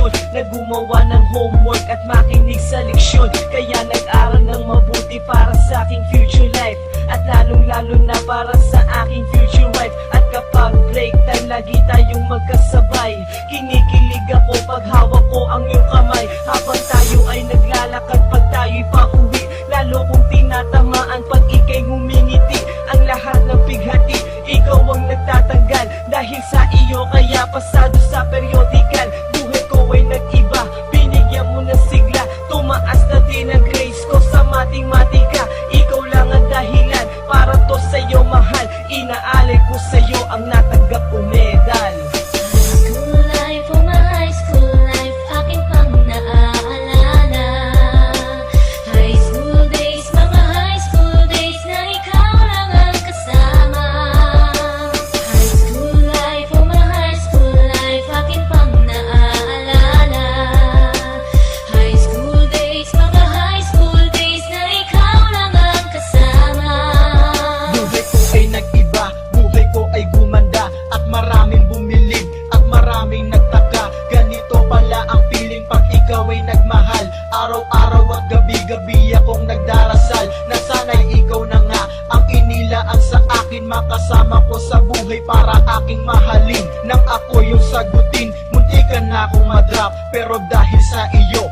desisyon na gumawa ng homework at makinig sa leksyon. Kaya nag-aral ng mabuti para sa aking future life, at lalong-lalo na para sa aking future wife. At kapag break time, lagi tayong magkasabay. Kinikilig ako pag hawak ko ang iyong kamay, habang tayo ay naglalakad pag tayo'y pauwi. Lalo kong tinatamaan pag ika'y ngumingiti. Ang lahat ng bighati, ikaw ang nagtatanggal. Dahil sa iyo kaya pasado sa periodical. Buhay ko ay nag-iba, binigyan mo ng sigla. Tumaas na din ang grades ko sa matematika. Ikaw lang ang dahilan para to sa'yo mahal. Inaalay ko sa'yo ang natanggap ko medal. School life, oh my high school life, aking pang naaalala. High school days, mga high school days na ikaw lang ang kasama. High school life, oh my high school life, aking pang naaalala. High school days, mga high school days na ikaw lang ang kasama. Buhay ko ay nag-iba, buhay ko ay gumanda, at maraming bumilig, at maraming nagtaka. Ganito pala ang feeling pag ikaw ay nagmahal. Araw-araw at gabi-gabi akong nagdarasal na sana'y ikaw na nga ang inilaan sa akin. Makasama ko sa buhay para aking mahalin. Nang ako yung sagutin, muntikan na akong madrop, pero dahil sa iyo